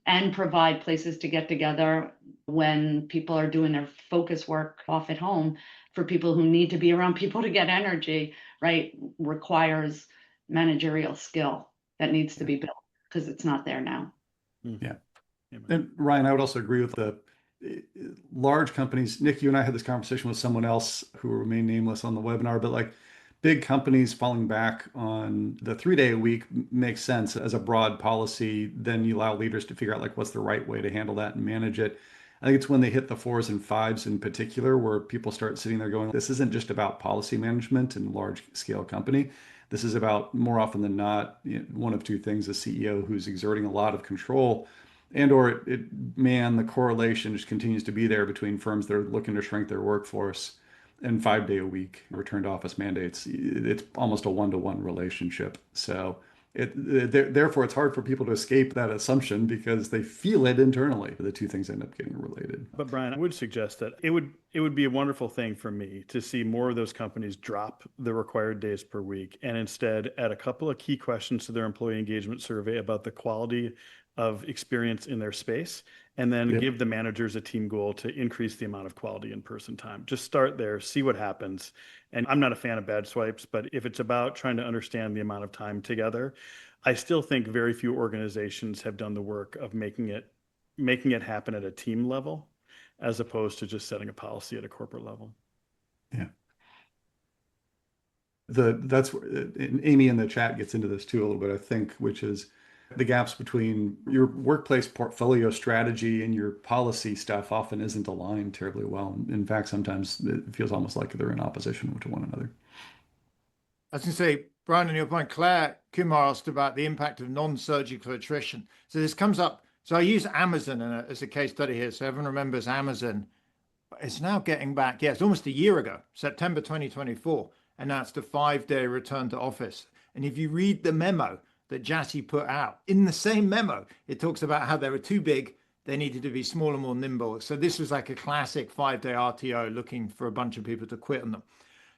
and provide places to get together when people are doing their focus work off at home for people who need to be around people to get energy, right, requires managerial skill that needs to be built because it's not there now. Yeah. And Ryan, I would also agree with the large companies. Nick, you and I had this conversation with someone else who will remain nameless on the webinar, but like big companies falling back on the 3-day a week makes sense as a broad policy. Then you allow leaders to figure out like what's the right way to handle that and manage it. I think it's when they hit the 4s and 5s in particular where people start sitting there going, this isn't just about policy management in a large scale company. This is about, more often than not, one of two things: a CEO who's exerting a lot of control, and or the correlation just continues to be there between firms that are looking to shrink their workforce and 5-day a week return to office mandates. It's almost a 1-to-1 relationship. So therefore it's hard for people to escape that assumption because they feel it internally. The two things end up getting related. But Brian, I would suggest that it would be a wonderful thing for me to see more of those companies drop the required days per week and instead add a couple of key questions to their employee engagement survey about the quality of experience in their space, and then give the managers a team goal to increase the amount of quality in-person time. Just start there, see what happens. And I'm not a fan of badge swipes, but if it's about trying to understand the amount of time together, I still think very few organizations have done the work of making it happen at a team level, as opposed to just setting a policy at a corporate level. Yeah. That's and Amy in the chat gets into this too a little bit, I think, which is the gaps between your workplace portfolio strategy and your policy stuff often isn't aligned terribly well. In fact, sometimes it feels almost like they're in opposition to one another. I was going to say, Brian, on your point, Claire Kumar asked about the impact of non-surgical attrition. So this comes up. So I use Amazon as a case study here. So everyone remembers Amazon. It's now getting back. Yeah, it's almost a year ago, September 2024, announced a 5-day return to office. And if you read the memo that Jassy put out, in the same memo, it talks about how they were too big, they needed to be smaller, more nimble. So this was like a classic 5-day RTO looking for a bunch of people to quit on them.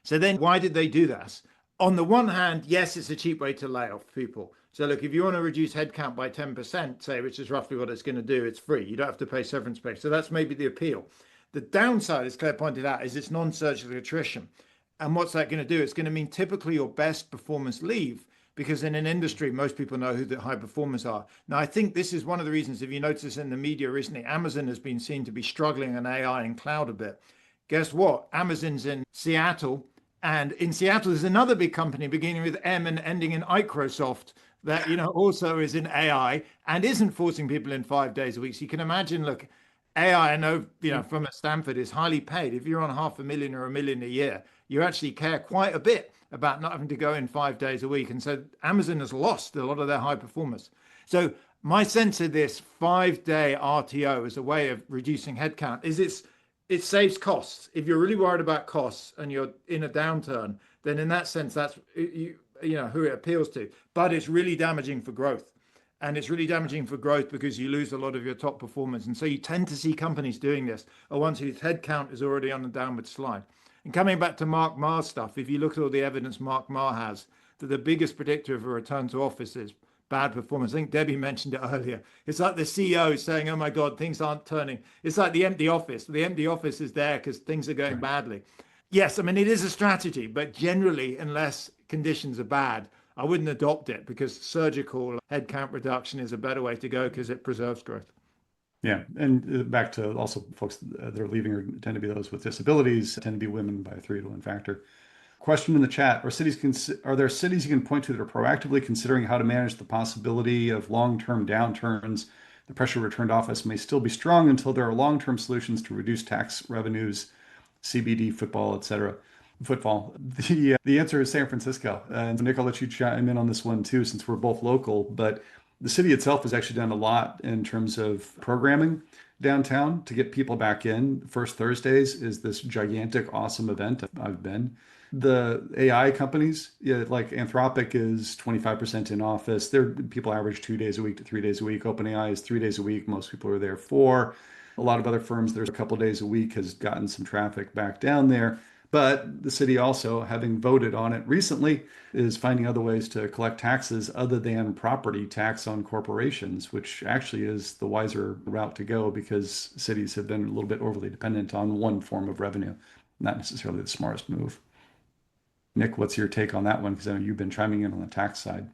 So then why did they do this? On the one hand, yes, it's a cheap way to lay off people. So look, if you want to reduce headcount by 10%, say, which is roughly what it's going to do, it's free. You don't have to pay severance pay. So that's maybe the appeal. The downside, as Claire pointed out, is it's non-surgical attrition. And what's that going to do? It's going to mean typically your best performers leave, because in an industry, most people know who the high performers are. Now, I think this is one of the reasons, if you notice in the media recently, Amazon has been seen to be struggling in AI and cloud a bit. Guess what? Amazon's in Seattle. And in Seattle, there's another big company beginning with M and ending in Microsoft that, also is in AI and isn't forcing people in 5 days a week. So you can imagine, look, AI, I know, from at Stanford is highly paid. If you're on $500,000 or $1 million a year, you actually care quite a bit about not having to go in 5 days a week. And so Amazon has lost a lot of their high performers. So my sense of this 5-day RTO as a way of reducing headcount is it saves costs. If you're really worried about costs and you're in a downturn, then in that sense, that's who it appeals to. But it's really damaging for growth. And it's really damaging for growth because you lose a lot of your top performers. And so you tend to see companies doing this are ones whose headcount is already on a downward slide. And coming back to Mark Marr's stuff, if you look at all the evidence Mark Marr has, that the biggest predictor of a return to office is bad performance. I think Debbie mentioned it earlier. It's like the CEO saying, oh my God, things aren't turning. It's like the empty office. The empty office is there because things are going badly. Yes, I mean, it is a strategy, but generally, unless conditions are bad, I wouldn't adopt it, because surgical headcount reduction is a better way to go because it preserves growth. Yeah, and back to also folks that are leaving or tend to be those with disabilities, tend to be women by a 3-to-1 factor. Question in the chat: are there cities you can point to that are proactively considering how to manage the possibility of long-term downturns? The pressure to return to office may still be strong until there are long-term solutions to reduce tax revenues, CBD, football, etc. Football. The answer is San Francisco. And Nick, I'll let you chime in on this one too, since we're both local. But the city itself has actually done a lot in terms of programming downtown to get people back in. First Thursdays is this gigantic, awesome event. I've been. The AI companies, like Anthropic, is 25% in office. People average 2 days a week to 3 days a week. OpenAI is 3 days a week. Most people are there 4. A lot of other firms, there's a couple days a week, has gotten some traffic back down there. But the city also, having voted on it recently, is finding other ways to collect taxes other than property tax on corporations, which actually is the wiser route to go, because cities have been a little bit overly dependent on one form of revenue. Not necessarily the smartest move. Nick, what's your take on that one? Because I know you've been chiming in on the tax side.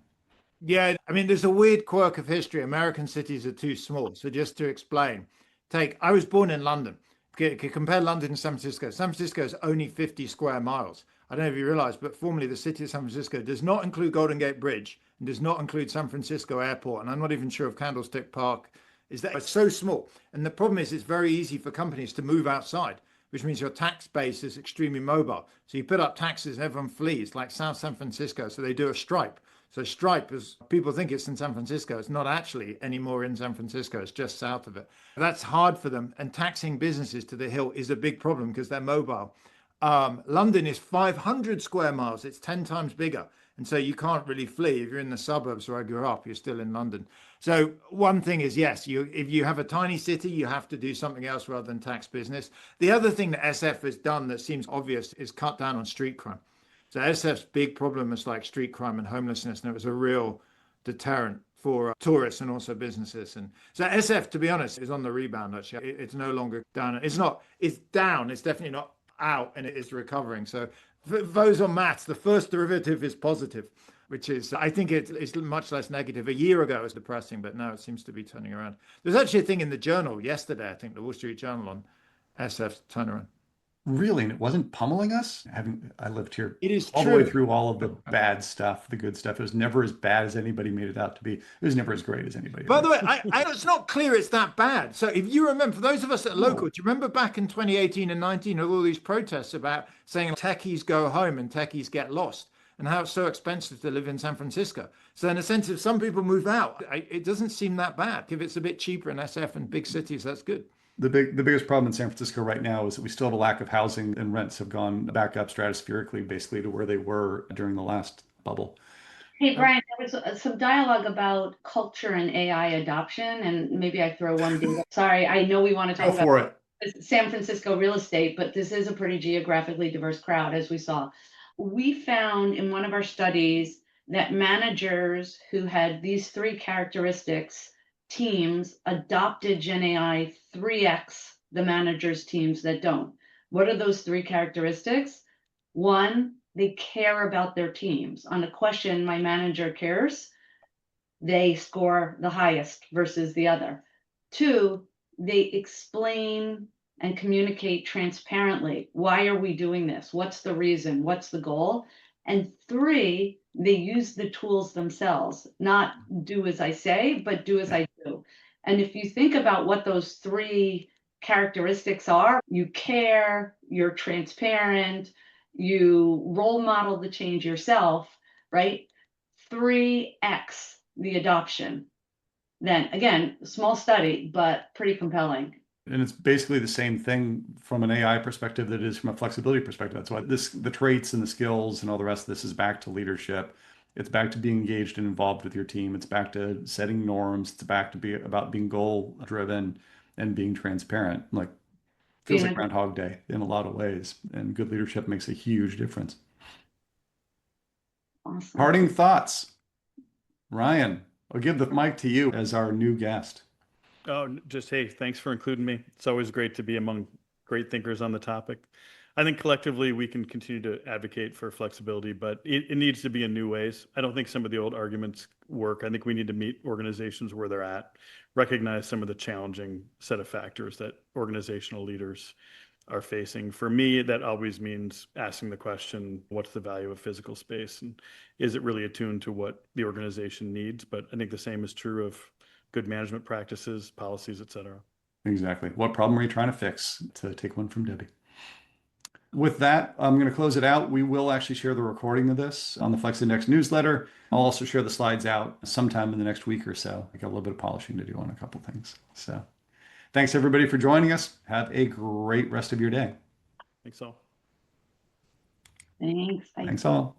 Yeah, I mean, there's a weird quirk of history. American cities are too small. So just to explain, I was born in London. Compare London and San Francisco. San Francisco is only 50 square miles. I don't know if you realize, but formerly the city of San Francisco does not include Golden Gate Bridge and does not include San Francisco Airport. And I'm not even sure if Candlestick Park is that. It's so small. And the problem is it's very easy for companies to move outside, which means your tax base is extremely mobile. So you put up taxes and everyone flees, like South San Francisco. So they do a Stripe. So Stripe, as people think it's in San Francisco, it's not actually anymore in San Francisco. It's just south of it. That's hard for them. And taxing businesses to the hill is a big problem because they're mobile. London is 500 square miles. It's 10 times bigger. And so you can't really flee. If you're in the suburbs where I grew up, you're still in London. So one thing is, yes, if you have a tiny city, you have to do something else rather than tax business. The other thing that SF has done that seems obvious is cut down on street crime. So SF's big problem is like street crime and homelessness, and it was a real deterrent for tourists and also businesses. And so SF, to be honest, is on the rebound. Actually, it's no longer down. It's down. It's definitely not out, and it is recovering. So for those on maths, the first derivative is positive, which is, I think it's much less negative. A year ago it was depressing, but now it seems to be turning around. There's actually a thing in the journal yesterday, I think, the Wall Street Journal, on SF's turnaround. Really? And it wasn't pummeling us? I lived here It is all true. the way through all of the bad stuff, the good stuff. It was never as bad as anybody made it out to be. It was never as great as anybody. By the way, it's not clear it's that bad. So if you remember, for those of us that are local, do you remember back in 2018 and 19, all these protests about saying techies go home and techies get lost, and how it's so expensive to live in San Francisco? So in a sense, if some people move out, it doesn't seem that bad. If it's a bit cheaper in SF and big cities, that's good. The biggest problem in San Francisco right now is that we still have a lack of housing, and rents have gone back up stratospherically, basically to where they were during the last bubble. Hey, Brian, there was some dialogue about culture and AI adoption, and maybe I throw one data. Sorry, I know we want to talk about San Francisco real estate, but this is a pretty geographically diverse crowd, as we saw. We found in one of our studies that managers who had these 3 characteristics, teams, adopted Gen AI 3x the managers' teams that don't. What are those 3 characteristics? 1, they care about their teams. On a question, my manager cares, they score the highest versus the other. 2, they explain and communicate transparently. Why are we doing this? What's the reason? What's the goal? And 3, they use the tools themselves, not do as I say, but do as I do. And if you think about what those 3 characteristics are, you care, you're transparent, you role model the change yourself, right? 3x the adoption. Then again, small study, but pretty compelling. And it's basically the same thing from an AI perspective that it is from a flexibility perspective. That's why the traits and the skills and all the rest of this is back to leadership. It's back to being engaged and involved with your team. It's back to setting norms. It's back to be about being goal driven and being transparent. Like, feels like Groundhog Day in a lot of ways. And good leadership makes a huge difference. Awesome. Parting thoughts, Ryan. I'll give the mic to you as our new guest. Oh, just hey, thanks for including me. It's always great to be among great thinkers on the topic. I think collectively we can continue to advocate for flexibility, but it needs to be in new ways. I don't think some of the old arguments work. I think we need to meet organizations where they're at, recognize some of the challenging set of factors that organizational leaders are facing. For me, that always means asking the question, what's the value of physical space? And is it really attuned to what the organization needs? But I think the same is true of good management practices, policies, et cetera. Exactly. What problem are you trying to fix? To take one from Debbie. With that, I'm going to close it out. We will actually share the recording of this on the Flex Index newsletter. I'll also share the slides out sometime in the next week or so. I got a little bit of polishing to do on a couple things. So thanks everybody for joining us. Have a great rest of your day. Thanks all. Thanks. Bye. Thanks all.